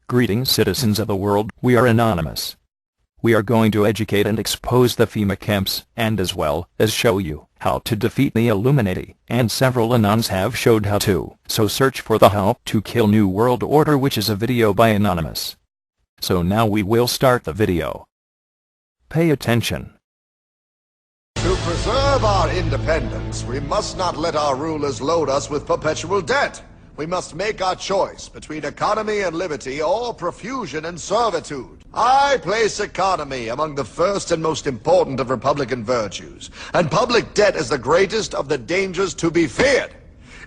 Greetings, citizens of the world. We are anonymous. We are going to educate and expose the Fema camps, and as well as show you how to defeat the Illuminati, and several Anons have showed how to. So search for the How to Kill New World Order, which is a video by Anonymous. So now we will start the video. Pay attention. To preserve our independence, we must not let our rulers load us with perpetual debt. We must make our choice between economy and liberty or profusion and servitude. I place economy among the first and most important of Republican virtues, and public debt is the greatest of the dangers to be feared.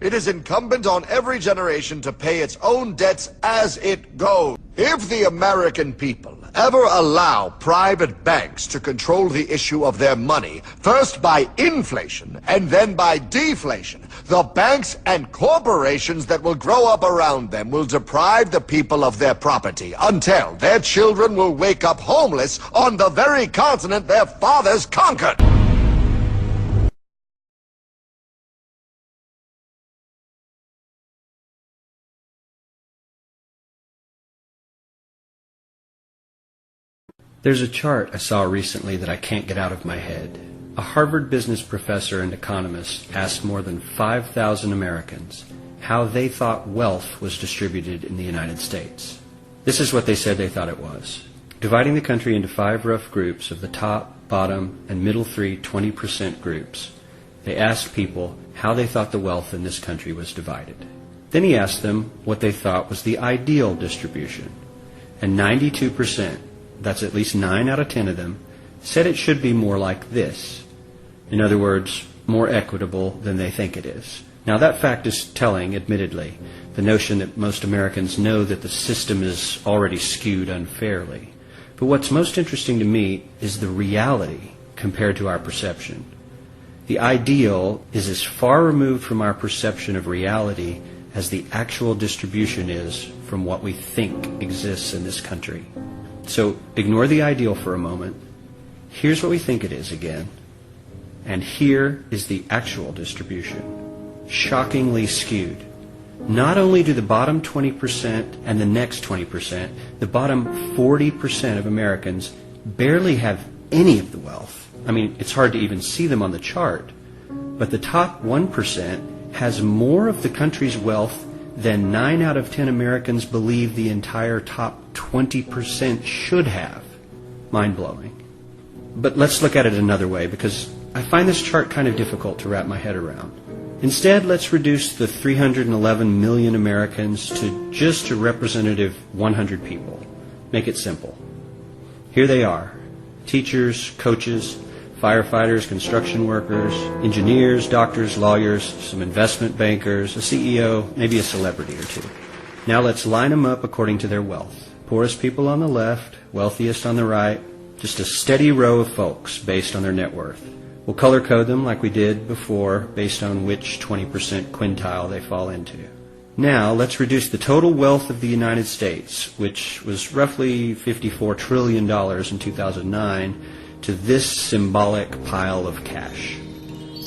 It is incumbent on every generation to pay its own debts as it goes. If the American people ever allow private banks to control the issue of their money, first by inflation and then by deflation, the banks and corporations that will grow up around them will deprive the people of their property until their children will wake up homeless on the very continent their fathers conquered. There's a chart I saw recently that I can't get out of my head. A Harvard business professor and economist asked more than 5,000 Americans how they thought wealth was distributed in the United States. This is what they said they thought it was. Dividing the country into 5 rough groups of the top, bottom, and middle 3 20% groups, they asked people how they thought the wealth in this country was divided. Then he asked them what they thought was the ideal distribution. And 92%, that's at least 9 out of 10 of them, said it should be more like this. In other words, more equitable than they think it is. Now that fact is telling, admittedly, the notion that most Americans know that the system is already skewed unfairly. But what's most interesting to me is the reality compared to our perception. The ideal is as far removed from our perception of reality as the actual distribution is from what we think exists in this country. So ignore the ideal for a moment. Here's what we think it is again. And here is the actual distribution. Shockingly skewed. Not only do the bottom 20% and the next 20%, the bottom 40% of Americans barely have any of the wealth. I mean, it's hard to even see them on the chart. But the top 1% has more of the country's wealth than 9 out of 10 Americans believe the entire top 20% should have. Mind-blowing. But let's look at it another way, because I find this chart kind of difficult to wrap my head around. Instead, let's reduce the 311 million Americans to just a representative 100 people. Make it simple. Here they are. Teachers, coaches, firefighters, construction workers, engineers, doctors, lawyers, some investment bankers, a CEO, maybe a celebrity or two. Now let's line them up according to their wealth. Poorest people on the left, wealthiest on the right, just a steady row of folks based on their net worth. We'll color code them like we did before based on which 20% quintile they fall into. Now let's reduce the total wealth of the United States, which was roughly $54 trillion in 2009, to this symbolic pile of cash.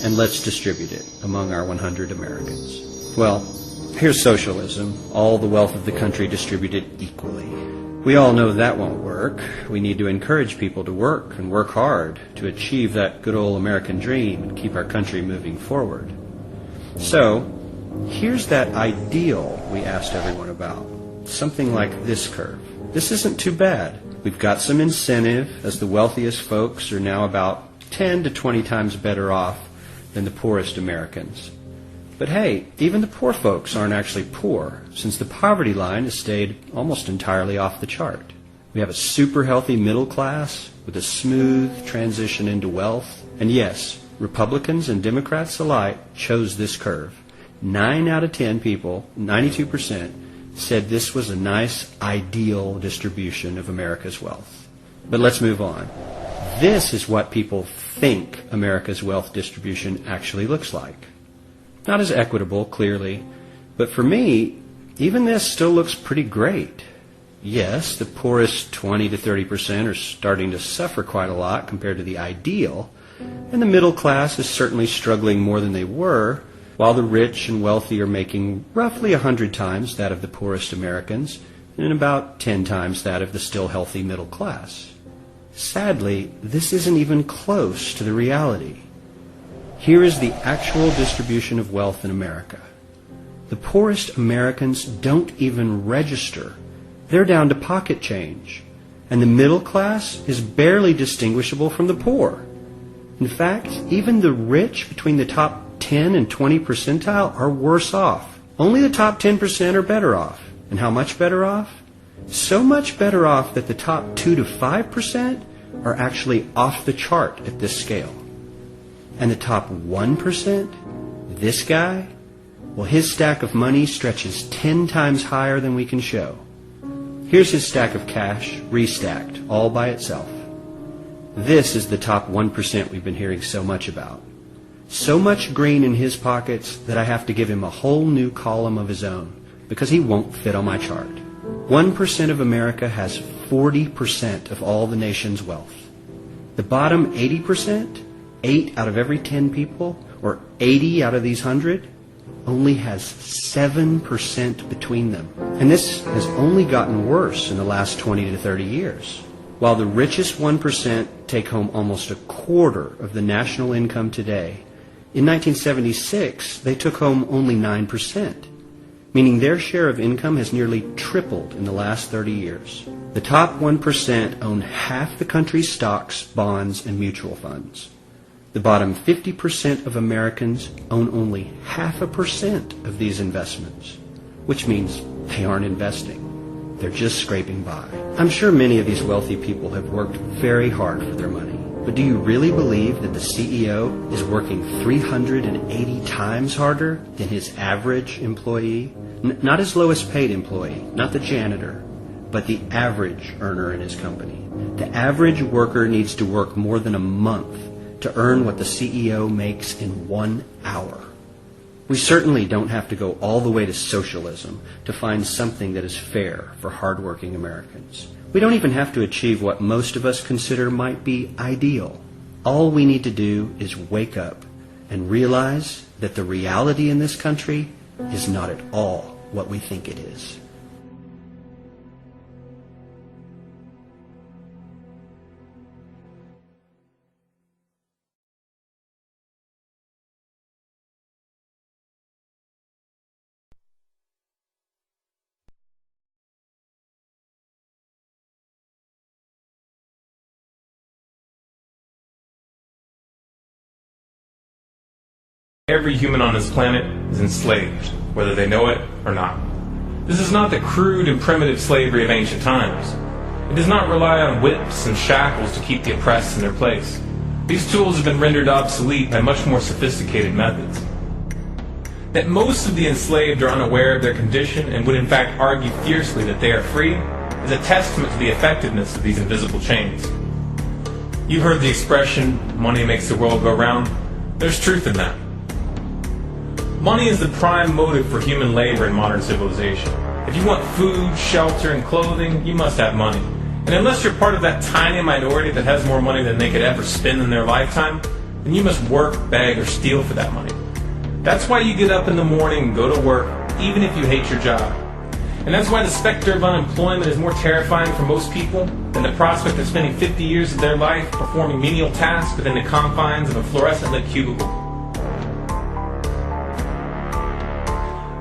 And let's distribute it among our 100 Americans. Well, here's socialism, all the wealth of the country distributed equally. We all know that won't work. We need to encourage people to work and work hard to achieve that good old American dream and keep our country moving forward. So, here's that ideal we asked everyone about. Something like this curve. This isn't too bad. We've got some incentive, as the wealthiest folks are now about 10 to 20 times better off than the poorest Americans. But hey, even the poor folks aren't actually poor, since the poverty line has stayed almost entirely off the chart. We have a super healthy middle class with a smooth transition into wealth. And yes, Republicans and Democrats alike chose this curve. 9 out of 10 people, 92%, said this was a nice, ideal distribution of America's wealth. But let's move on. This is what people think America's wealth distribution actually looks like. Not as equitable, clearly, but for me, even this still looks pretty great. Yes, the poorest 20 to 30% are starting to suffer quite a lot compared to the ideal, and the middle class is certainly struggling more than they were, while the rich and wealthy are making roughly 100 times that of the poorest Americans, and about 10 times that of the still healthy middle class. Sadly, this isn't even close to the reality. Here is the actual distribution of wealth in America. The poorest Americans don't even register. They're down to pocket change. And the middle class is barely distinguishable from the poor. In fact, even the rich between the top 10 and 20 percentile are worse off. Only the top 10% are better off. And how much better off? So much better off that the top 2 to 5% are actually off the chart at this scale. And the top 1%, this guy, well, his stack of money stretches 10 times higher than we can show. Here's his stack of cash, restacked, all by itself. This is the top 1% we've been hearing so much about. So much green in his pockets that I have to give him a whole new column of his own, because he won't fit on my chart. 1% of America has 40% of all the nation's wealth. The bottom 80%, 8 out of every 10 people, or 80 out of these 100, only has 7% between them. And this has only gotten worse in the last 20 to 30 years. While the richest 1% take home almost a quarter of the national income today, in 1976 they took home only 9%, meaning their share of income has nearly tripled in the last 30 years. The top 1% own half the country's stocks, bonds, and mutual funds. The bottom 50% of Americans own only 0.5% of these investments, which means they aren't investing. They're just scraping by. I'm sure many of these wealthy people have worked very hard for their money. But do you really believe that the CEO is working 380 times harder than his average employee? Not his lowest paid employee, not the janitor, but the average earner in his company. The average worker needs to work more than a month to earn what the CEO makes in 1 hour. We certainly don't have to go all the way to socialism to find something that is fair for hardworking Americans. We don't even have to achieve what most of us consider might be ideal. All we need to do is wake up and realize that the reality in this country is not at all what we think it is. Every human on this planet is enslaved, whether they know it or not. This is not the crude and primitive slavery of ancient times. It does not rely on whips and shackles to keep the oppressed in their place. These tools have been rendered obsolete by much more sophisticated methods. That most of the enslaved are unaware of their condition and would in fact argue fiercely that they are free is a testament to the effectiveness of these invisible chains. You've heard the expression, money makes the world go round. There's truth in that. Money is the prime motive for human labor in modern civilization. If you want food, shelter, and clothing, you must have money. And unless you're part of that tiny minority that has more money than they could ever spend in their lifetime, then you must work, beg, or steal for that money. That's why you get up in the morning and go to work, even if you hate your job. And that's why the specter of unemployment is more terrifying for most people than the prospect of spending 50 years of their life performing menial tasks within the confines of a fluorescent-lit cubicle.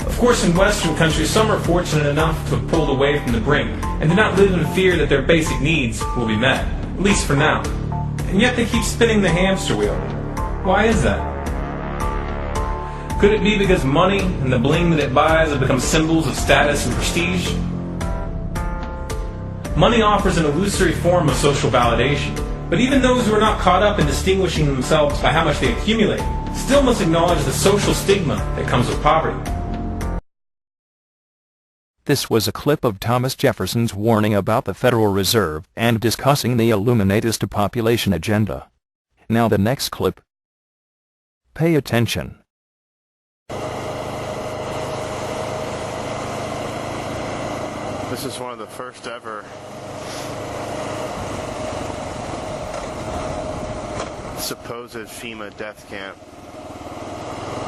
Of course, in Western countries, some are fortunate enough to have pulled away from the brink and do not live in fear that their basic needs will be met, at least for now. And yet they keep spinning the hamster wheel. Why is that? Could it be because money and the bling that it buys have become symbols of status and prestige? Money offers an illusory form of social validation, but even those who are not caught up in distinguishing themselves by how much they accumulate still must acknowledge the social stigma that comes with poverty. This was a clip of Thomas Jefferson's warning about the Federal Reserve and discussing the Illuminatist population agenda. Now the next clip. Pay attention. This is one of the first ever supposed FEMA death camp,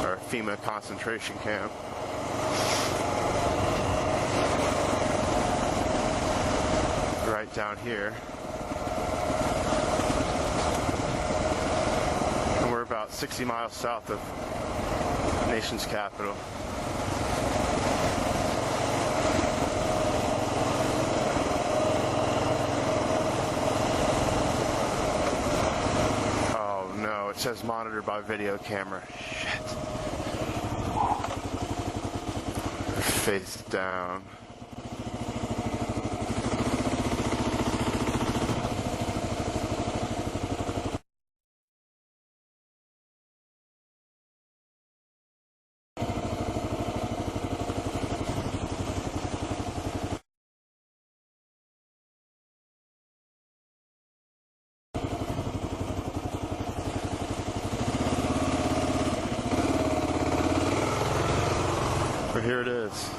or FEMA concentration camp. down here. And we're about 60 miles south of the nation's capital. Oh no, it says monitored by video camera. Shit. Face down. But here it is.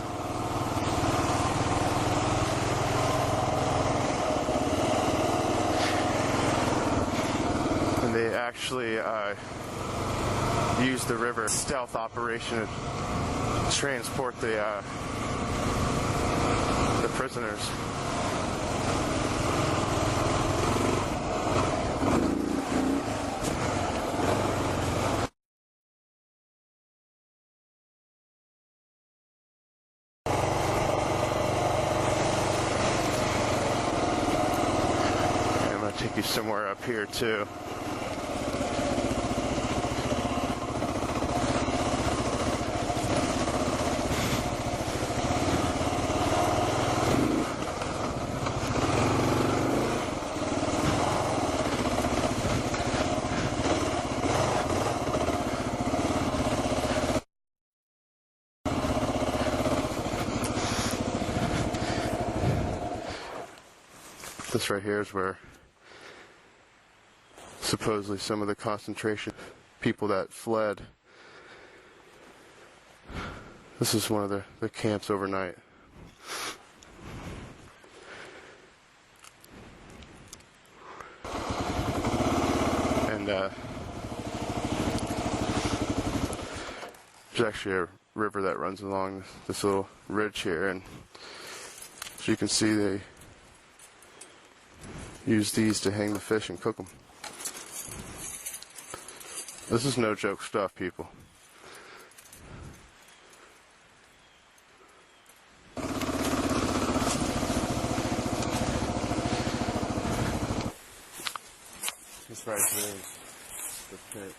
And they actually used the river stealth operation to transport the prisoners. Take you somewhere up here too. This right here is where supposedly some of the concentration people that fled. This is one of the camps overnight. And there's actually a river that runs along this little ridge here, and as you can see, they use these to hang the fish and cook them. This is no joke stuff, people. This right here is the pit.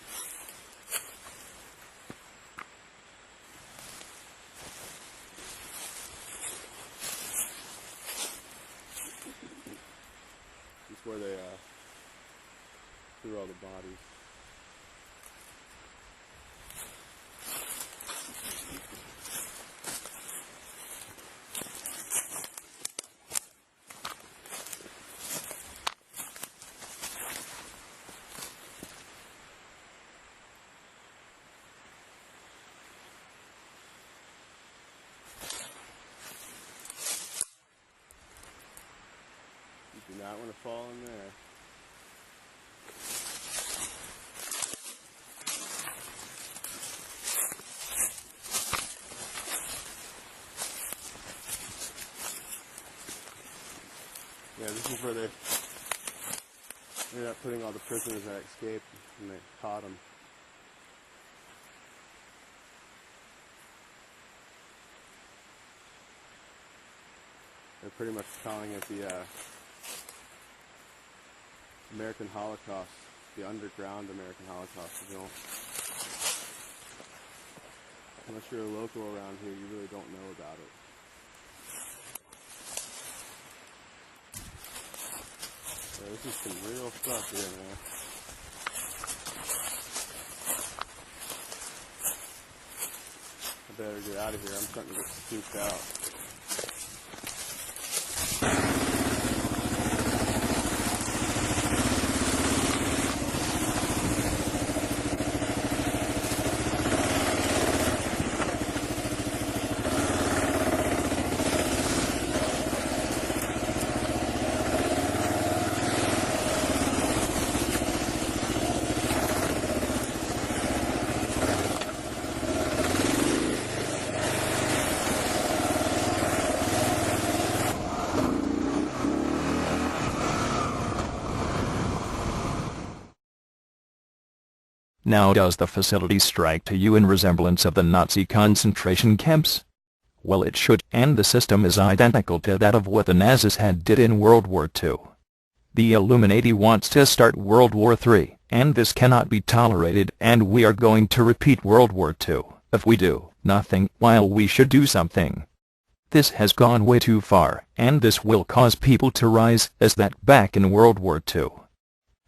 This is where they threw all the bodies. You do not want to fall in there. Yeah, this is where they ended up putting all the prisoners that escaped, and they caught them. They're pretty much calling it the American Holocaust, the underground American Holocaust. You know, unless you're a local around here, you really don't know about it. Yeah, this is some real stuff here, man. I better get out of here. I'm starting to get spooked out. Now does the facility strike to you in resemblance of the Nazi concentration camps? Well, it should, and the system is identical to that of what the Nazis had did in World War II. The Illuminati wants to start World War III, and this cannot be tolerated, and we are going to repeat World War II. If we do nothing, while we should do something. This has gone way too far, and this will cause people to rise, as that back in World War II.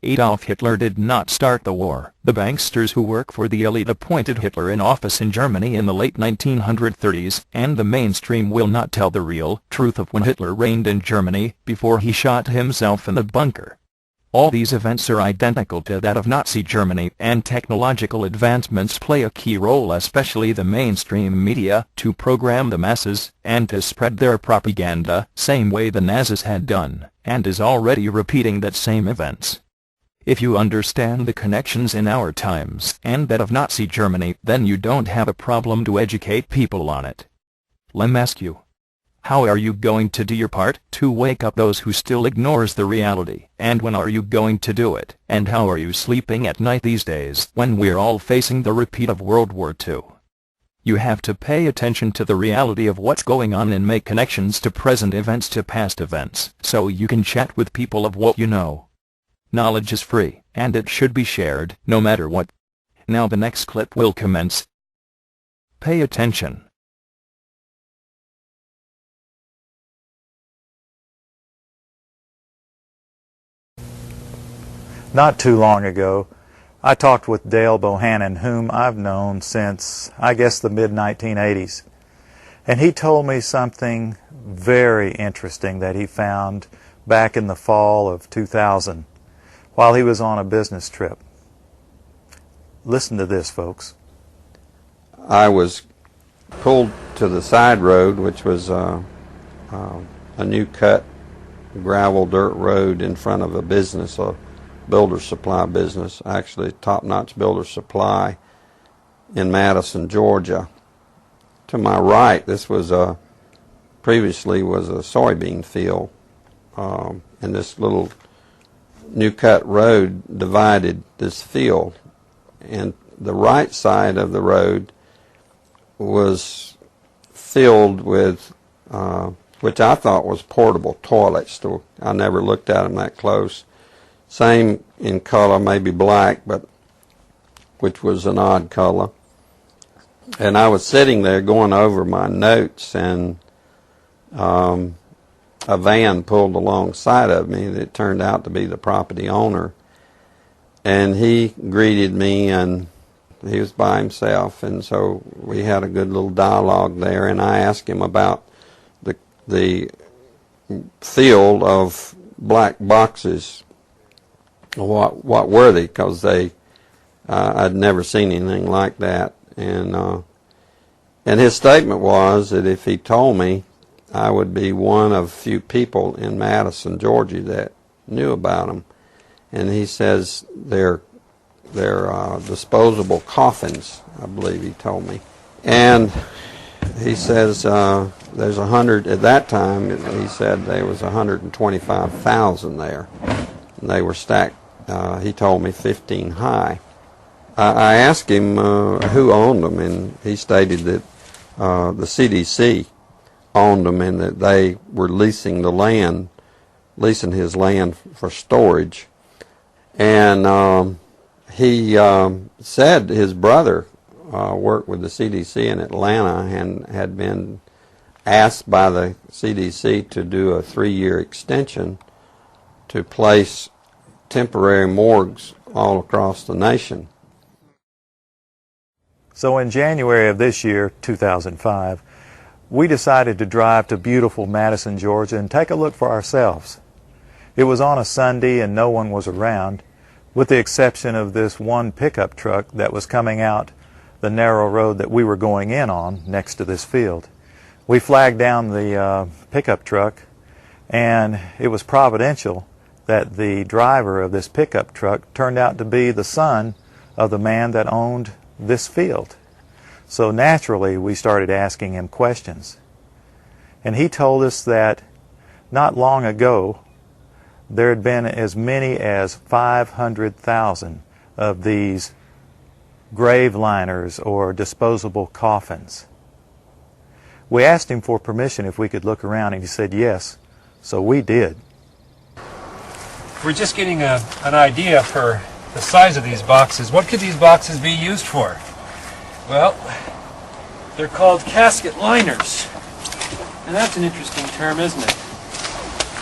Adolf Hitler did not start the war. The banksters who work for the elite appointed Hitler in office in Germany in the late 1930s, and the mainstream will not tell the real truth of when Hitler reigned in Germany, before he shot himself in the bunker. All these events are identical to that of Nazi Germany, and technological advancements play a key role, especially the mainstream media, to program the masses, and to spread their propaganda, same way the Nazis had done, and is already repeating that same events. If you understand the connections in our times, and that of Nazi Germany, then you don't have a problem to educate people on it. Let me ask you. How are you going to do your part to wake up those who still ignores the reality, and when are you going to do it, and how are you sleeping at night these days when we're all facing the repeat of World War II? You have to pay attention to the reality of what's going on and make connections to present events to past events, so you can chat with people of what you know. Knowledge is free, and it should be shared, no matter what. Now the next clip will commence. Pay attention. Not too long ago, I talked with Dale Bohannon, whom I've known since, I guess, the mid-1980s. And he told me something very interesting that he found back in the fall of 2000 while he was on a business trip. Listen to this, folks. I was pulled to the side road, which was a new cut gravel dirt road in front of a business, a builder supply business, actually top-notch builder supply in Madison, Georgia. To my right, this was previously was a soybean field, and this little new cut road divided this field, and the right side of the road was filled with which I thought was portable toilets. So I never looked at them that close. Same in color, maybe black, but which was an odd color. And I was sitting there going over my notes, and a van pulled alongside of me that turned out to be the property owner. And he greeted me, and he was by himself, and so we had a good little dialogue there, and I asked him about the field of black boxes. What were they? Because I'd never seen anything like that, and his statement was that if he told me, I would be one of few people in Madison, Georgia that knew about them. And he says they're disposable coffins, I believe he told me. And he says there's 100 at that time. He said there was 125,000 there, and they were stacked. He told me 15 high. I asked him who owned them, and he stated that the CDC owned them, and that they were leasing his land for storage. And he said his brother worked with the CDC in Atlanta and had been asked by the CDC to do a 3-year extension to place temporary morgues all across the nation. So in January of this year, 2005, we decided to drive to beautiful Madison, Georgia, and take a look for ourselves. It was on a Sunday and no one was around, with the exception of this one pickup truck that was coming out the narrow road that we were going in on next to this field. We flagged down the pickup truck, and it was providential that the driver of this pickup truck turned out to be the son of the man that owned this field. So naturally, we started asking him questions. And he told us that not long ago, there had been as many as 500,000 of these grave liners or disposable coffins. We asked him for permission if we could look around, and he said yes, so we did. We're just getting an idea for the size of these boxes. What could these boxes be used for? Well, they're called casket liners. And that's an interesting term, isn't it?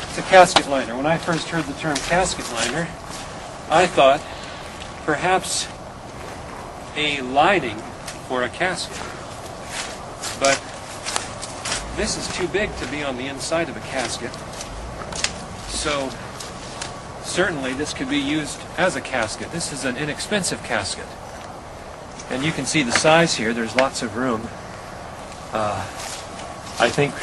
It's a casket liner. When I first heard the term casket liner, I thought perhaps a lining for a casket. But this is too big to be on the inside of a casket. So certainly this could be used as a casket. This is an inexpensive casket. And you can see the size here. There's lots of room. I think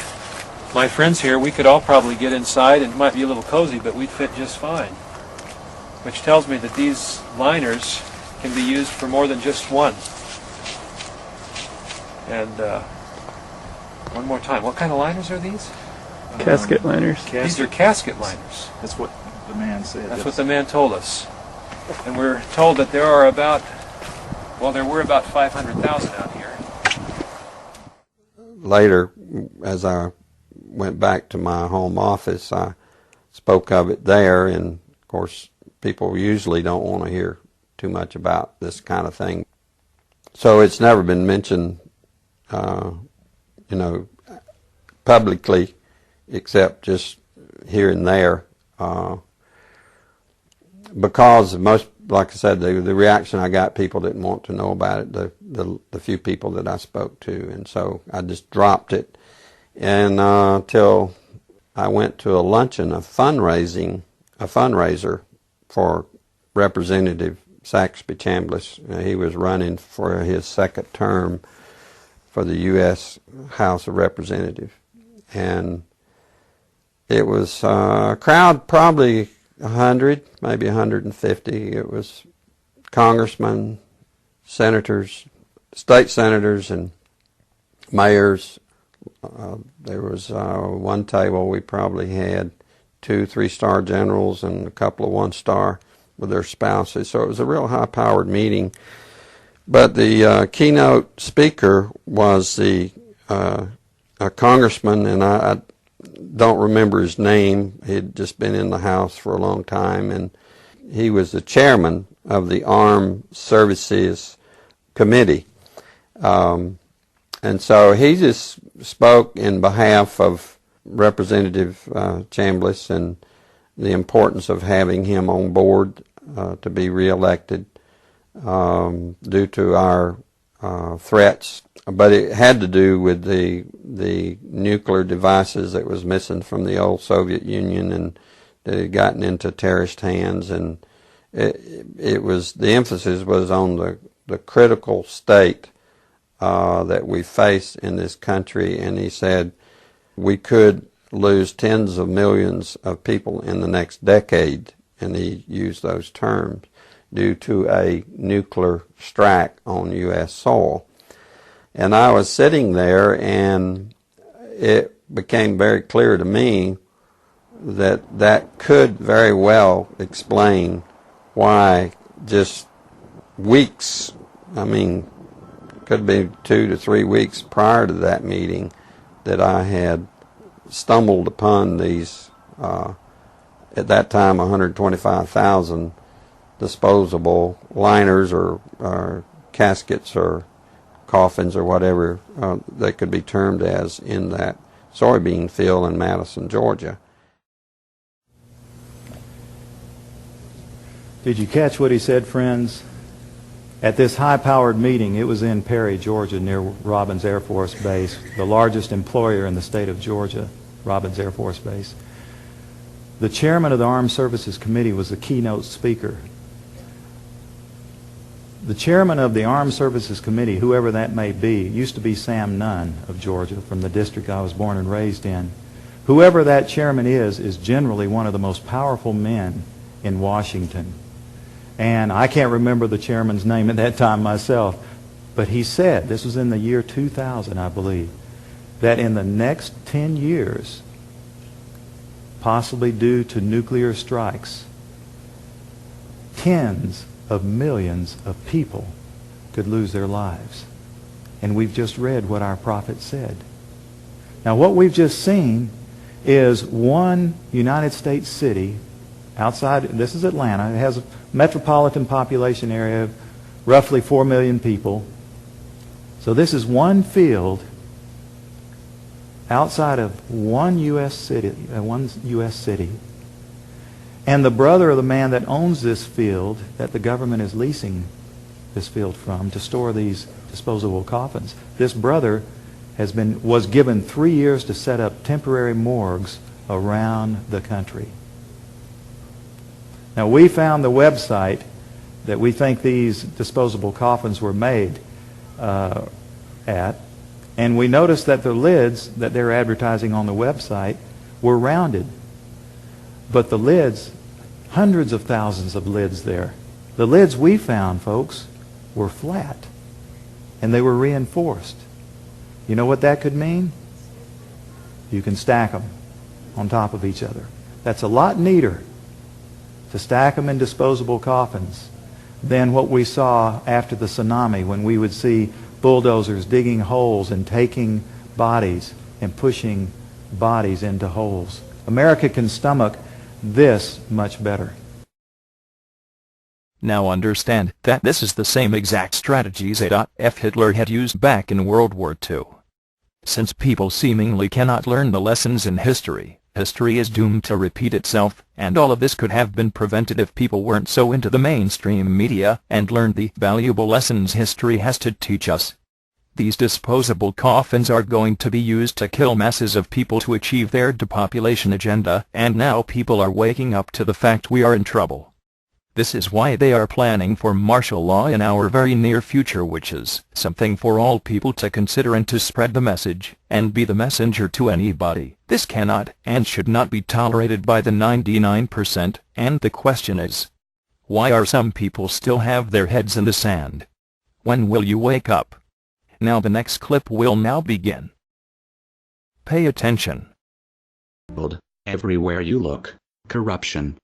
my friends here, we could all probably get inside, and it might be a little cozy, but we'd fit just fine. Which tells me that these liners can be used for more than just one. And one more time, what kind of liners are these? Casket liners. These are casket liners. That's what the man said. That's what the man told us. And we're told that there are about, well, there were about 500,000 out here. Later, as I went back to my home office, I spoke of it there, and of course people usually don't want to hear too much about this kind of thing. So it's never been mentioned, publicly, except just here and there, because most, like I said, the reaction I got, people didn't want to know about it, the few people that I spoke to, and so I just dropped it. And till I went to a luncheon, a fundraiser for Representative Saxby Chambliss. He was running for his second term for the U.S. House of Representatives. And it was a crowd, probably 100, maybe 150. It was congressmen, senators, state senators, and mayors. There was one table we probably had 2 3-star generals and a couple of 1-star with their spouses. So it was a real high-powered meeting. But the keynote speaker was a congressman, and I don't remember his name. He'd just been in the House for a long time, and he was the chairman of the Armed Services Committee. And so he just spoke in behalf of Representative Chambliss and the importance of having him on board to be reelected due to our threats. But it had to do with the nuclear devices that was missing from the old Soviet Union and that had gotten into terrorist hands, and it was, the emphasis was on the critical state that we face in this country, and he said we could lose tens of millions of people in the next decade, and he used those terms, due to a nuclear strike on U.S. soil. And I was sitting there, and it became very clear to me that that could very well explain why just weeks, could be 2 to 3 weeks prior to that meeting, that I had stumbled upon these, at that time, 125,000 disposable liners or caskets or coffins or whatever they could be termed as in that soybean field in Madison, Georgia. Did you catch what he said, friends? At this high-powered meeting, it was in Perry, Georgia, near Robins Air Force Base, the largest employer in the state of Georgia, Robins Air Force Base. The chairman of the Armed Services Committee was the keynote speaker. The chairman of the Armed Services Committee, whoever that may be, used to be Sam Nunn of Georgia, from the district I was born and raised in. Whoever that chairman is generally one of the most powerful men in Washington. And I can't remember the chairman's name at that time myself, but he said, this was in the year 2000, I believe, that in the next 10 years, possibly due to nuclear strikes, tens of millions of people could lose their lives. And we've just read what our prophet said. Now what we've just seen is one United States city outside, this is Atlanta, it has a metropolitan population area of roughly 4 million people. So this is one field outside of one U.S. city, and the brother of the man that owns this field that the government is leasing this field from to store these disposable coffins. This brother was given 3 years to set up temporary morgues around the country. Now we found the website that we think these disposable coffins were made at, and we noticed that the lids that they're advertising on the website were rounded. But the lids, hundreds of thousands of lids there, the lids we found, folks, were flat, and they were reinforced. You know what that could mean? You can stack them on top of each other. That's a lot neater to stack them in disposable coffins than what we saw after the tsunami, when we would see bulldozers digging holes and taking bodies and pushing bodies into holes. America can stomach this much better. Now understand that this is the same exact strategies Adolf Hitler had used back in World War II. Since people seemingly cannot learn the lessons in history, history is doomed to repeat itself, and all of this could have been prevented if people weren't so into the mainstream media and learned the valuable lessons history has to teach us. These disposable coffins are going to be used to kill masses of people to achieve their depopulation agenda, and now people are waking up to the fact we are in trouble. This is why they are planning for martial law in our very near future, which is something for all people to consider and to spread the message, and be the messenger to anybody. This cannot and should not be tolerated by the 99%, and the question is, why are some people still have their heads in the sand? When will you wake up? Now the next clip will now begin. Pay attention. Everywhere you look, corruption.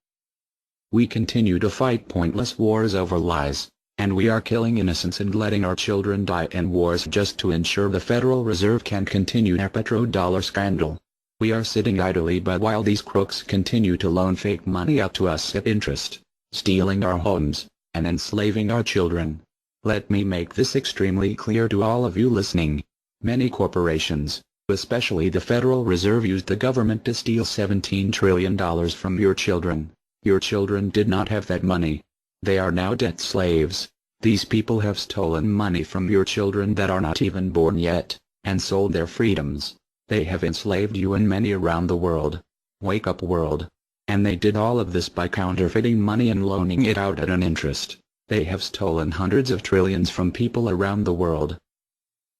We continue to fight pointless wars over lies, and we are killing innocents and letting our children die in wars just to ensure the Federal Reserve can continue their petrodollar scandal. We are sitting idly by while these crooks continue to loan fake money out to us at interest, stealing our homes, and enslaving our children. Let me make this extremely clear to all of you listening. Many corporations, especially the Federal Reserve, used the government to steal $17 trillion from your children. Your children did not have that money. They are now debt slaves. These people have stolen money from your children that are not even born yet, and sold their freedoms. They have enslaved you and many around the world. Wake up, world. And they did all of this by counterfeiting money and loaning it out at an interest. They have stolen hundreds of trillions from people around the world.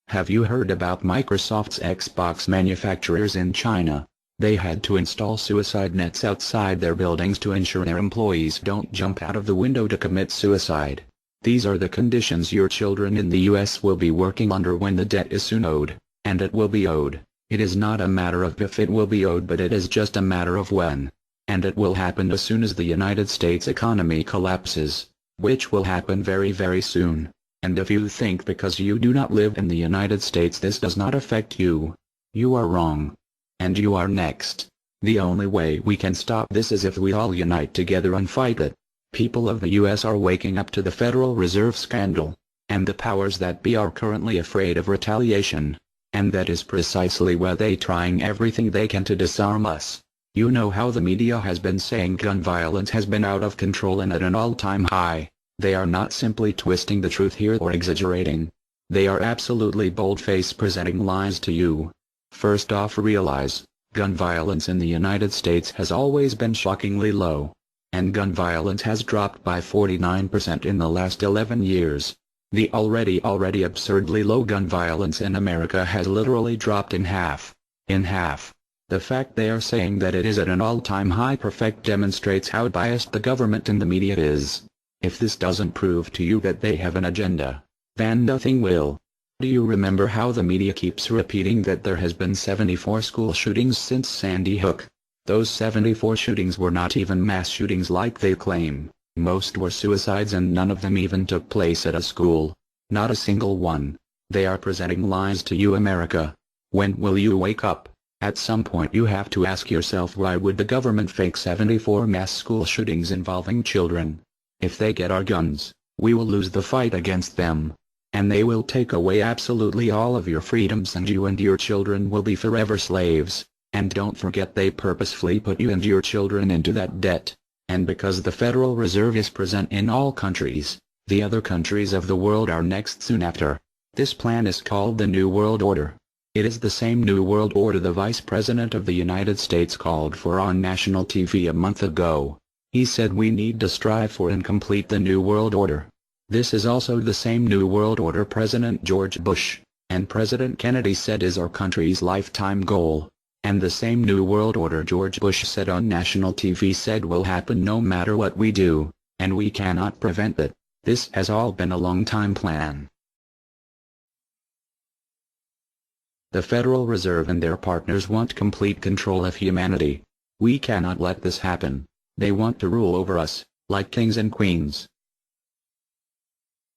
Have you heard about Microsoft's Xbox manufacturers in China? They had to install suicide nets outside their buildings to ensure their employees don't jump out of the window to commit suicide. These are the conditions your children in the U.S. will be working under when the debt is soon owed, and it will be owed. It is not a matter of if it will be owed, but it is just a matter of when. And it will happen as soon as the United States economy collapses, which will happen very, very soon. And if you think because you do not live in the United States this does not affect you, you are wrong. And you are next. The only way we can stop this is if we all unite together and fight it. People of the U.S. are waking up to the Federal Reserve scandal, and the powers that be are currently afraid of retaliation. And that is precisely why they trying everything they can to disarm us. You know how the media has been saying gun violence has been out of control and at an all-time high. They are not simply twisting the truth here or exaggerating. They are absolutely bold-faced presenting lies to you. First off, realize, gun violence in the United States has always been shockingly low. And gun violence has dropped by 49% in the last 11 years. The already absurdly low gun violence in America has literally dropped in half. In half. The fact they are saying that it is at an all-time high perfect demonstrates how biased the government and the media is. If this doesn't prove to you that they have an agenda, then nothing will. Do you remember how the media keeps repeating that there has been 74 school shootings since Sandy Hook? Those 74 shootings were not even mass shootings like they claim. Most were suicides and none of them even took place at a school. Not a single one. They are presenting lies to you, America. When will you wake up? At some point you have to ask yourself, why would the government fake 74 mass school shootings involving children? If they get our guns, we will lose the fight against them. And they will take away absolutely all of your freedoms, and you and your children will be forever slaves. And don't forget, they purposefully put you and your children into that debt. And because the Federal Reserve is present in all countries, the other countries of the world are next soon after. This plan is called the New World Order. It is the same New World Order the Vice President of the United States called for on national TV a month ago. He said we need to strive for and complete the New World Order. This is also the same New World Order President George Bush and President Kennedy said is our country's lifetime goal. And the same New World Order George Bush said on national TV said will happen no matter what we do, and we cannot prevent it. This has all been a long-time plan. The Federal Reserve and their partners want complete control of humanity. We cannot let this happen. They want to rule over us, like kings and queens.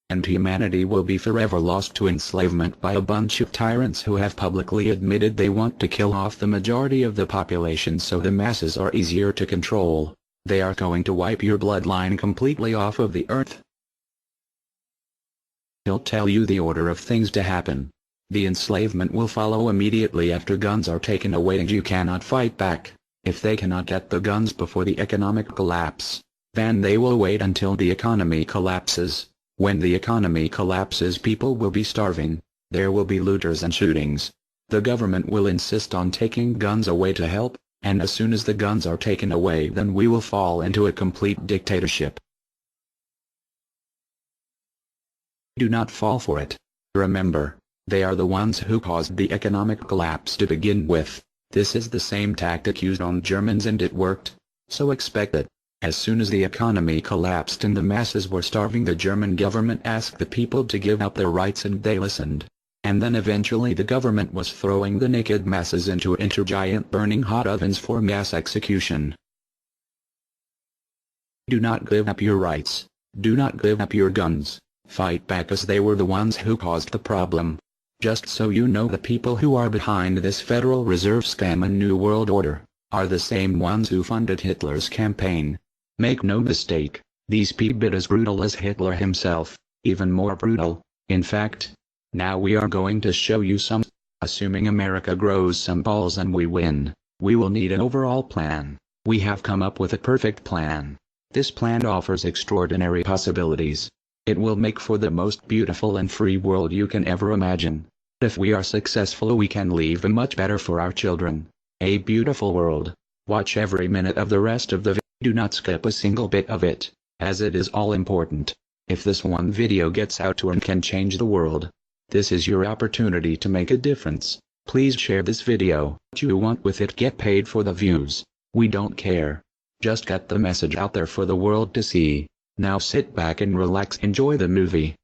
And humanity will be forever lost to enslavement by a bunch of tyrants who have publicly admitted they want to kill off the majority of the population so the masses are easier to control. They are going to wipe your bloodline completely off of the earth. He'll tell you the order of things to happen. The enslavement will follow immediately after guns are taken away and you cannot fight back. If they cannot get the guns before the economic collapse, then they will wait until the economy collapses. When the economy collapses, people will be starving, there will be looters and shootings. The government will insist on taking guns away to help, and as soon as the guns are taken away, then we will fall into a complete dictatorship. Do not fall for it. Remember, they are the ones who caused the economic collapse to begin with. This is the same tactic used on Germans and it worked. So expect it. As soon as the economy collapsed and the masses were starving, the German government asked the people to give up their rights and they listened. And then eventually the government was throwing the naked masses into giant burning hot ovens for mass execution. Do not give up your rights. Do not give up your guns. Fight back, as they were the ones who caused the problem. Just so you know, the people who are behind this Federal Reserve scam and New World Order are the same ones who funded Hitler's campaign. Make no mistake, these people are as brutal as Hitler himself, even more brutal. In fact, now we are going to show you some. Assuming America grows some balls and we win, we will need an overall plan. We have come up with a perfect plan. This plan offers extraordinary possibilities. It will make for the most beautiful and free world you can ever imagine. If we are successful, we can leave a much better for our children. A beautiful world. Watch every minute of the rest of the video. Do not skip a single bit of it, as it is all important. If this one video gets out to and can change the world, this is your opportunity to make a difference. Please share this video. What you want with it, get paid for the views. We don't care. Just get the message out there for the world to see. Now sit back and relax, enjoy the movie.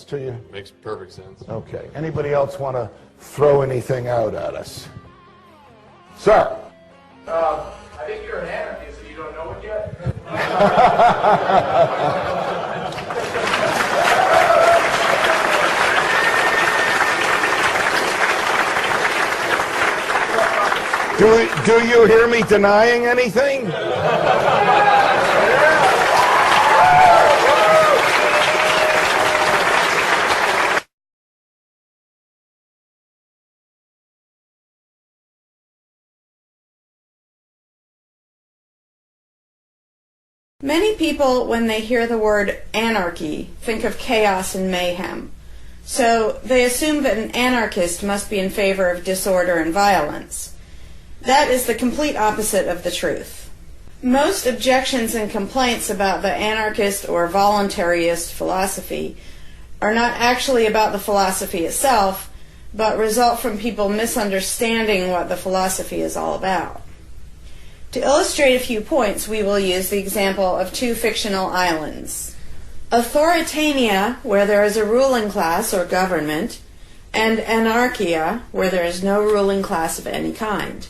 To you? Makes perfect sense. Okay. Anybody else want to throw anything out at us? Sir? I think you're an anarchist and you don't know it yet. Do you hear me denying anything? Many people, when they hear the word anarchy, think of chaos and mayhem. So they assume that an anarchist must be in favor of disorder and violence. That is the complete opposite of the truth. Most objections and complaints about the anarchist or voluntarist philosophy are not actually about the philosophy itself, but result from people misunderstanding what the philosophy is all about. To illustrate a few points, we will use the example of two fictional islands. Authoritania, where there is a ruling class or government, and anarchia, where there is no ruling class of any kind.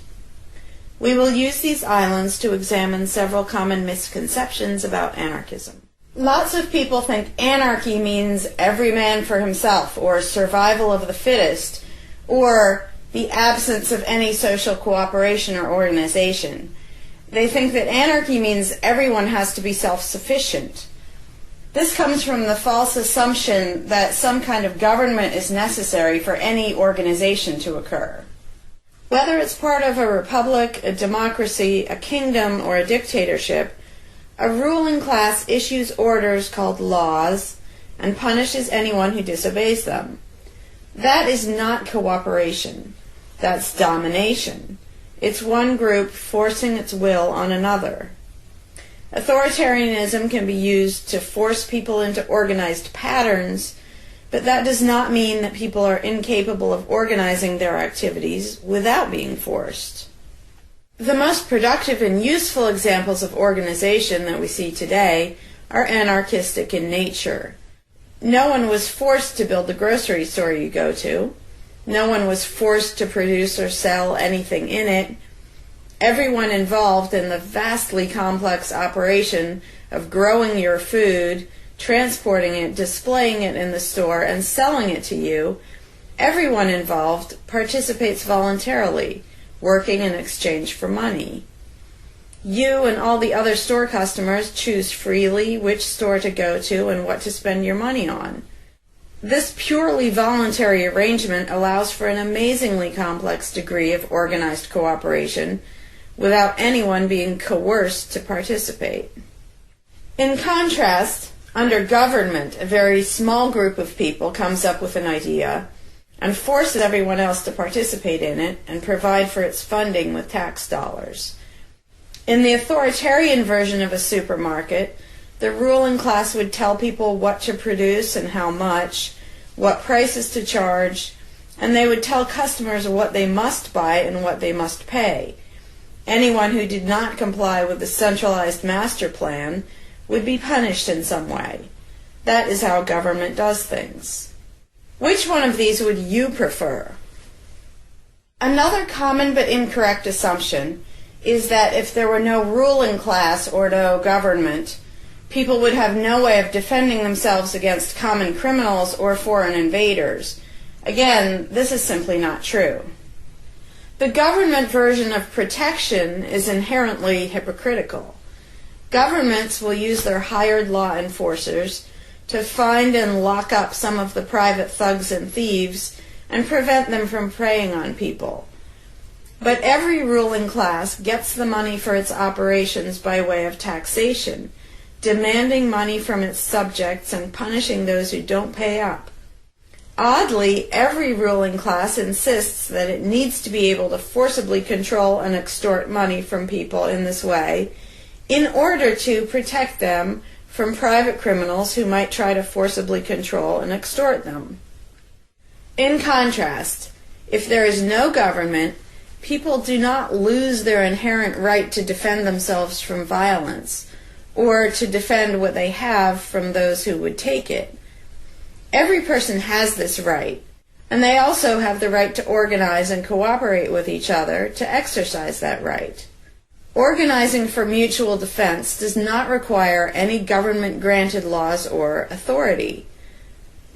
We will use these islands to examine several common misconceptions about anarchism. Lots of people think anarchy means every man for himself, or survival of the fittest, or the absence of any social cooperation or organization. They think that anarchy means everyone has to be self-sufficient. This comes from the false assumption that some kind of government is necessary for any organization to occur. Whether it's part of a republic, a democracy, a kingdom, or a dictatorship, a ruling class issues orders called laws and punishes anyone who disobeys them. That is not cooperation. That's domination. It's one group forcing its will on another. Authoritarianism can be used to force people into organized patterns, but that does not mean that people are incapable of organizing their activities without being forced. The most productive and useful examples of organization that we see today are anarchistic in nature. No one was forced to build the grocery store you go to. No one was forced to produce or sell anything in it. Everyone involved in the vastly complex operation of growing your food, transporting it, displaying it in the store, and selling it to you, everyone involved participates voluntarily, working in exchange for money. You and all the other store customers choose freely which store to go to and what to spend your money on. This purely voluntary arrangement allows for an amazingly complex degree of organized cooperation without anyone being coerced to participate. In contrast, under government, a very small group of people comes up with an idea and forces everyone else to participate in it and provide for its funding with tax dollars. In the authoritarian version of a supermarket, the ruling class would tell people what to produce and how much, what prices to charge, and they would tell customers what they must buy and what they must pay. Anyone who did not comply with the centralized master plan would be punished in some way. That is how government does things. Which one of these would you prefer? Another common but incorrect assumption is that if there were no ruling class or no government, people would have no way of defending themselves against common criminals or foreign invaders. Again, this is simply not true. The government version of protection is inherently hypocritical. Governments will use their hired law enforcers to find and lock up some of the private thugs and thieves and prevent them from preying on people. But every ruling class gets the money for its operations by way of taxation, demanding money from its subjects and punishing those who don't pay up. Oddly, every ruling class insists that it needs to be able to forcibly control and extort money from people in this way in order to protect them from private criminals who might try to forcibly control and extort them. In contrast, if there is no government, people do not lose their inherent right to defend themselves from violence or to defend what they have from those who would take it. Every person has this right, and they also have the right to organize and cooperate with each other to exercise that right. Organizing for mutual defense does not require any government-granted laws or authority.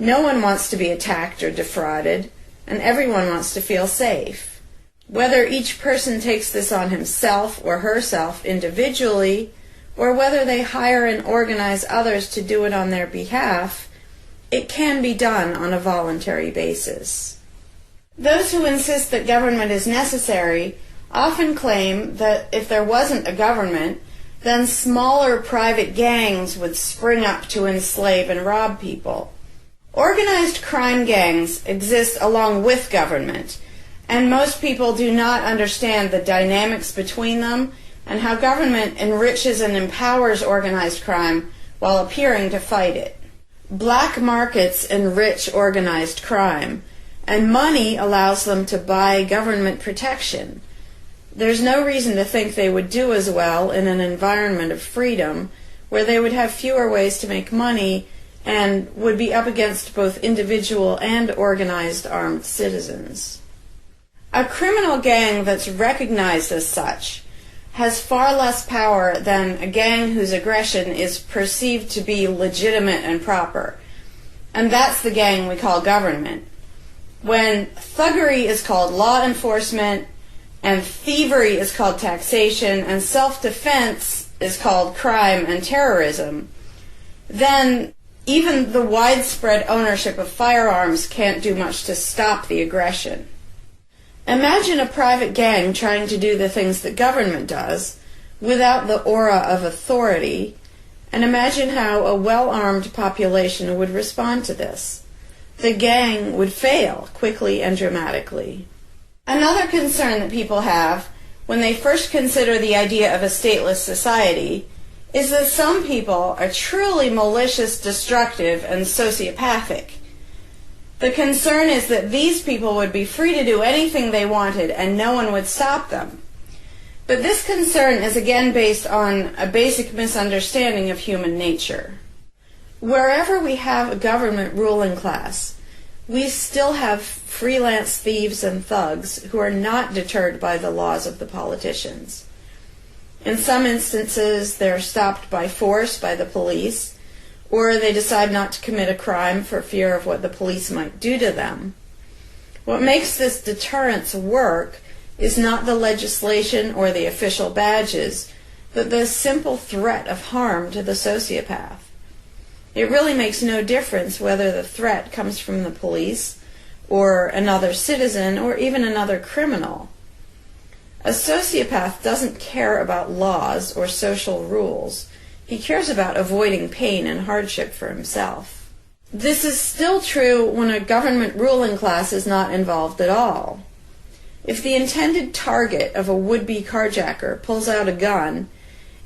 No one wants to be attacked or defrauded, and everyone wants to feel safe. Whether each person takes this on himself or herself individually, or whether they hire and organize others to do it on their behalf, it can be done on a voluntary basis. Those who insist that government is necessary often claim that if there wasn't a government, then smaller private gangs would spring up to enslave and rob people. Organized crime gangs exist along with government, and most people do not understand the dynamics between them and how government enriches and empowers organized crime while appearing to fight it. Black markets enrich organized crime, and money allows them to buy government protection. There's no reason to think they would do as well in an environment of freedom, where they would have fewer ways to make money and would be up against both individual and organized armed citizens. A criminal gang that's recognized as such has far less power than a gang whose aggression is perceived to be legitimate and proper. And that's the gang we call government. When thuggery is called law enforcement, and thievery is called taxation, and self-defense is called crime and terrorism, then even the widespread ownership of firearms can't do much to stop the aggression. Imagine a private gang trying to do the things that government does without the aura of authority, and imagine how a well-armed population would respond to this. The gang would fail quickly and dramatically. Another concern that people have when they first consider the idea of a stateless society is that some people are truly malicious, destructive, and sociopathic. The concern is that these people would be free to do anything they wanted and no one would stop them. But this concern is again based on a basic misunderstanding of human nature. Wherever we have a government ruling class, we still have freelance thieves and thugs who are not deterred by the laws of the politicians. In some instances, they're stopped by force by the police, or they decide not to commit a crime for fear of what the police might do to them. What makes this deterrence work is not the legislation or the official badges, but the simple threat of harm to the sociopath. It really makes no difference whether the threat comes from the police, or another citizen, or even another criminal. A sociopath doesn't care about laws or social rules. He cares about avoiding pain and hardship for himself. This is still true when a government ruling class is not involved at all. If the intended target of a would-be carjacker pulls out a gun,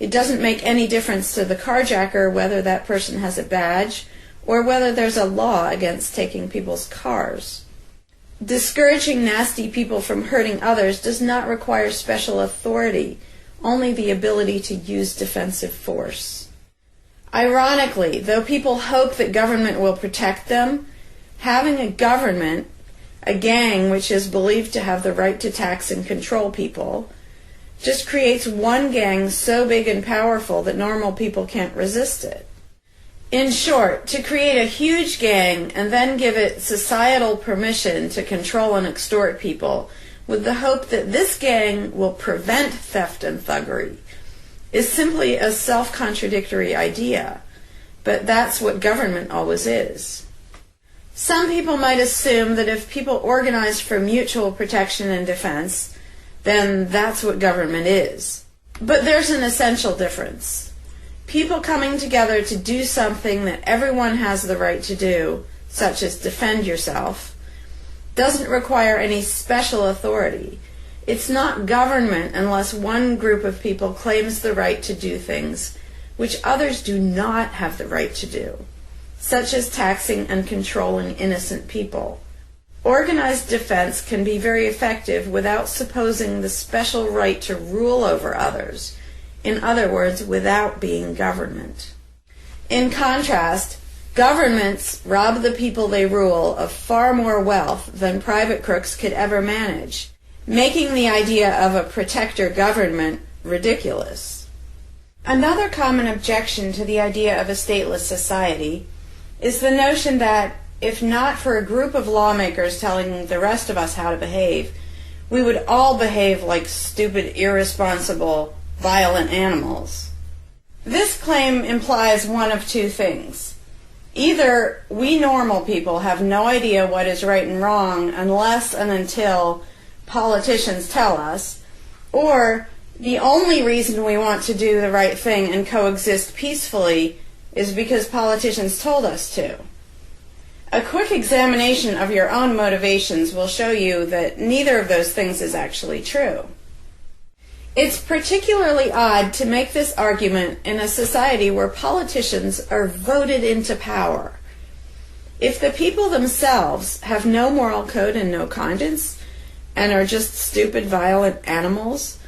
it doesn't make any difference to the carjacker whether that person has a badge or whether there's a law against taking people's cars. Discouraging nasty people from hurting others does not require special authority, only the ability to use defensive force. Ironically, though people hope that government will protect them, having a government, a gang which is believed to have the right to tax and control people, just creates one gang so big and powerful that normal people can't resist it. In short, to create a huge gang and then give it societal permission to control and extort people with the hope that this gang will prevent theft and thuggery is simply a self-contradictory idea, but that's what government always is. Some people might assume that if people organize for mutual protection and defense, then that's what government is. But there's an essential difference. People coming together to do something that everyone has the right to do, such as defend yourself, doesn't require any special authority. It's not government unless one group of people claims the right to do things which others do not have the right to do, such as taxing and controlling innocent people. Organized defense can be very effective without supposing the special right to rule over others. In other words, without being government. In contrast, governments rob the people they rule of far more wealth than private crooks could ever manage, making the idea of a protector government ridiculous. Another common objection to the idea of a stateless society is the notion that, if not for a group of lawmakers telling the rest of us how to behave, we would all behave like stupid, irresponsible, violent animals. This claim implies one of two things. Either we normal people have no idea what is right and wrong unless and until politicians tell us, or the only reason we want to do the right thing and coexist peacefully is because politicians told us to. A quick examination of your own motivations will show you that neither of those things is actually true. It's particularly odd to make this argument in a society where politicians are voted into power. If the people themselves have no moral code and no conscience, and are just stupid, violent animals,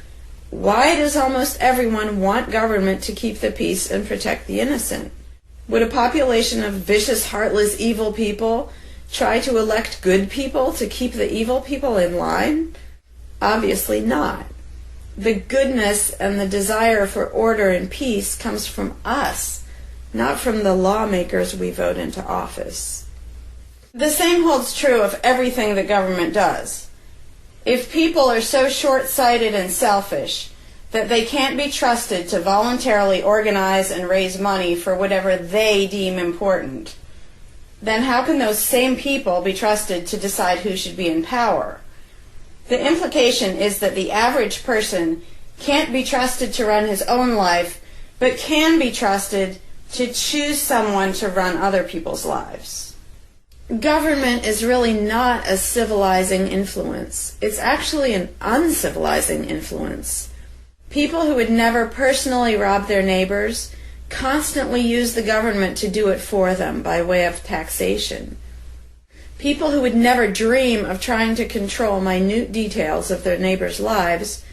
why does almost everyone want government to keep the peace and protect the innocent? Would a population of vicious, heartless, evil people try to elect good people to keep the evil people in line? Obviously not. The goodness and the desire for order and peace comes from us, not from the lawmakers we vote into office. The same holds true of everything that government does. If people are so short-sighted and selfish that they can't be trusted to voluntarily organize and raise money for whatever they deem important, then how can those same people be trusted to decide who should be in power? The implication is that the average person can't be trusted to run his own life, but can be trusted to choose someone to run other people's lives. Government is really not a civilizing influence. It's actually an uncivilizing influence. People who would never personally rob their neighbors constantly use the government to do it for them by way of taxation. People who would never dream of trying to control minute details of their neighbors' lives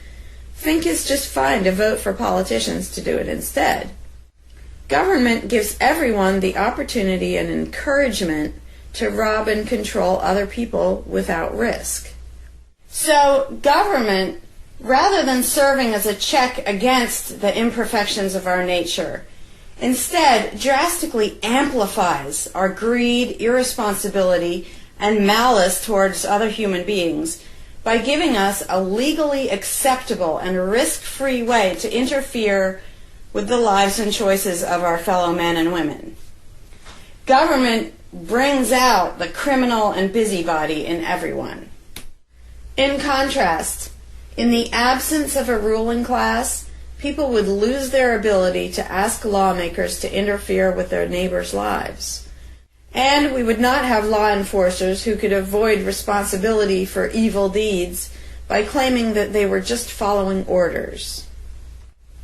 think it's just fine to vote for politicians to do it instead. Government gives everyone the opportunity and encouragement to rob and control other people without risk. So government, rather than serving as a check against the imperfections of our nature, instead drastically amplifies our greed, irresponsibility, and malice towards other human beings by giving us a legally acceptable and risk-free way to interfere with the lives and choices of our fellow men and women. Government brings out the criminal and busybody in everyone. In contrast, in the absence of a ruling class, people would lose their ability to ask lawmakers to interfere with their neighbors' lives. And we would not have law enforcers who could avoid responsibility for evil deeds by claiming that they were just following orders.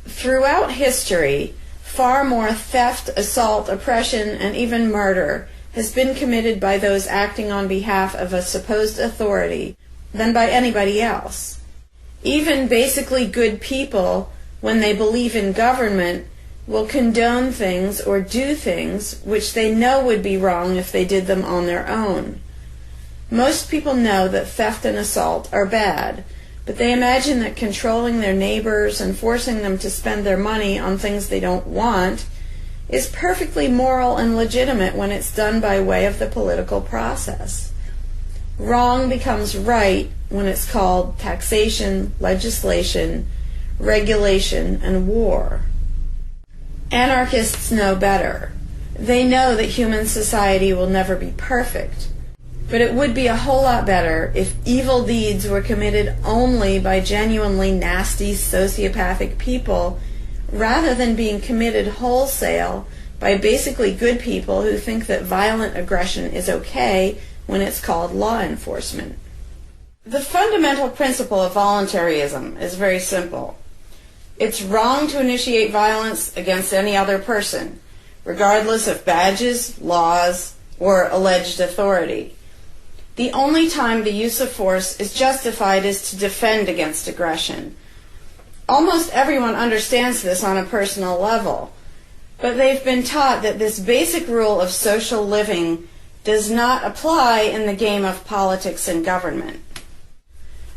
Throughout history, far more theft, assault, oppression, and even murder has been committed by those acting on behalf of a supposed authority than by anybody else. Even basically good people, when they believe in government, will condone things or do things which they know would be wrong if they did them on their own. Most people know that theft and assault are bad, but they imagine that controlling their neighbors and forcing them to spend their money on things they don't want is perfectly moral and legitimate when it's done by way of the political process. Wrong becomes right when it's called taxation, legislation, regulation, and war. Anarchists know better. They know that human society will never be perfect, but it would be a whole lot better if evil deeds were committed only by genuinely nasty, sociopathic people, rather than being committed wholesale by basically good people who think that violent aggression is okay when it's called law enforcement. The fundamental principle of voluntarism is very simple. It's wrong to initiate violence against any other person, regardless of badges, laws, or alleged authority. The only time the use of force is justified is to defend against aggression. Almost everyone understands this on a personal level, but they've been taught that this basic rule of social living does not apply in the game of politics and government.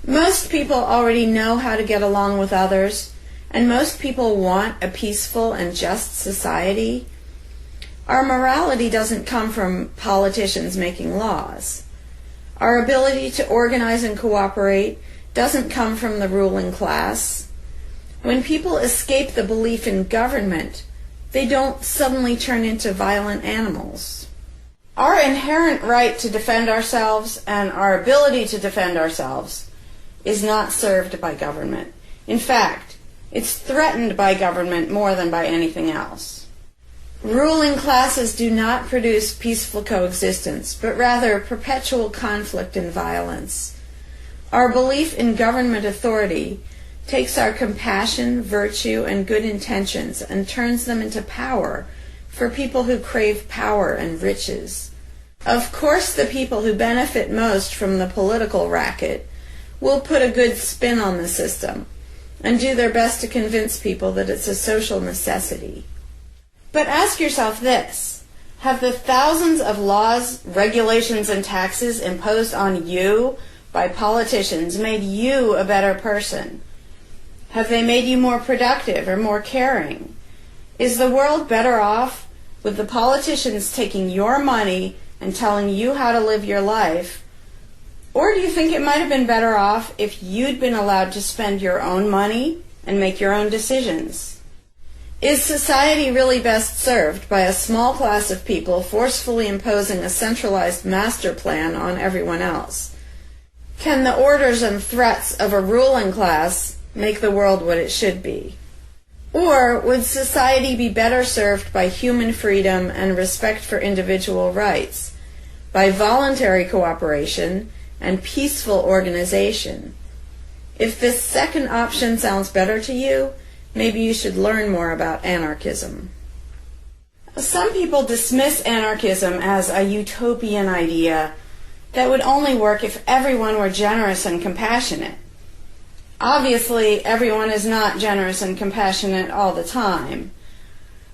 Most people already know how to get along with others, and most people want a peaceful and just society. Our morality doesn't come from politicians making laws. Our ability to organize and cooperate doesn't come from the ruling class. When people escape the belief in government, they don't suddenly turn into violent animals. Our inherent right to defend ourselves and our ability to defend ourselves is not served by government. In fact, it's threatened by government more than by anything else. Ruling classes do not produce peaceful coexistence, but rather perpetual conflict and violence. Our belief in government authority takes our compassion, virtue, and good intentions and turns them into power for people who crave power and riches. Of course, the people who benefit most from the political racket will put a good spin on the system and do their best to convince people that it's a social necessity. But ask yourself this: have the thousands of laws, regulations, and taxes imposed on you by politicians made you a better person? Have they made you more productive or more caring? Is the world better off with the politicians taking your money and telling you how to live your life? Or do you think it might have been better off if you'd been allowed to spend your own money and make your own decisions? Is society really best served by a small class of people forcefully imposing a centralized master plan on everyone else? Can the orders and threats of a ruling class make the world what it should be? Or would society be better served by human freedom and respect for individual rights, by voluntary cooperation and peaceful organization? If this second option sounds better to you, maybe you should learn more about anarchism. Some people dismiss anarchism as a utopian idea that would only work if everyone were generous and compassionate. Obviously, everyone is not generous and compassionate all the time.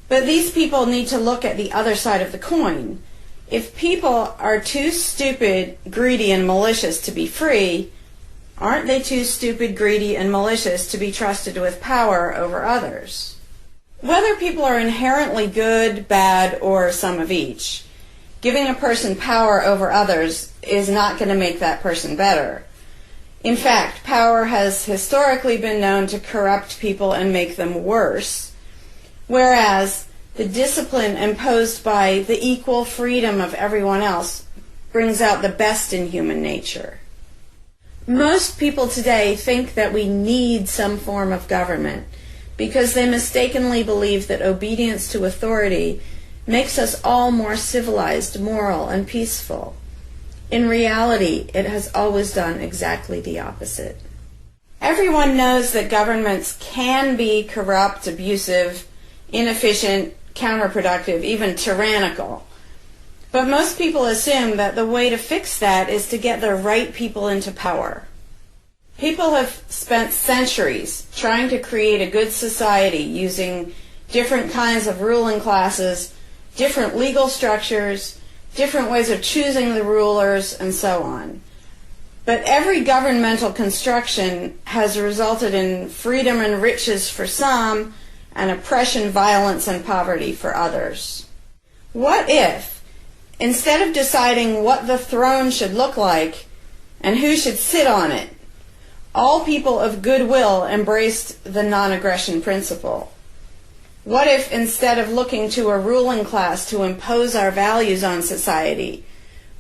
But these people need to look at the other side of the coin. If people are too stupid, greedy, and malicious to be free, aren't they too stupid, greedy, and malicious to be trusted with power over others? Whether people are inherently good, bad, or some of each, giving a person power over others is not going to make that person better. In fact, power has historically been known to corrupt people and make them worse, whereas the discipline imposed by the equal freedom of everyone else brings out the best in human nature. Most people today think that we need some form of government because they mistakenly believe that obedience to authority makes us all more civilized, moral, and peaceful. In reality, it has always done exactly the opposite. Everyone knows that governments can be corrupt, abusive, inefficient, counterproductive, even tyrannical. But most people assume that the way to fix that is to get the right people into power. People have spent centuries trying to create a good society using different kinds of ruling classes, different legal structures, different ways of choosing the rulers, and so on. But every governmental construction has resulted in freedom and riches for some, and oppression, violence, and poverty for others. What if, instead of deciding what the throne should look like and who should sit on it, all people of goodwill embraced the non-aggression principle? What if, instead of looking to a ruling class to impose our values on society,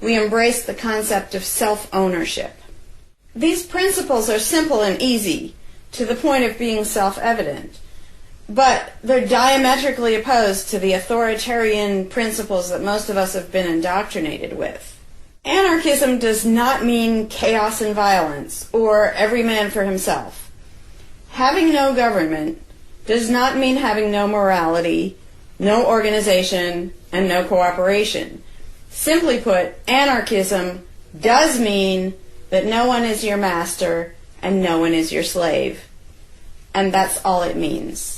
we embraced the concept of self-ownership? These principles are simple and easy, to the point of being self-evident, but they're diametrically opposed to the authoritarian principles that most of us have been indoctrinated with. Anarchism does not mean chaos and violence, or every man for himself. Having no government does not mean having no morality, no organization, and no cooperation. Simply put, anarchism does mean that no one is your master and no one is your slave. And that's all it means.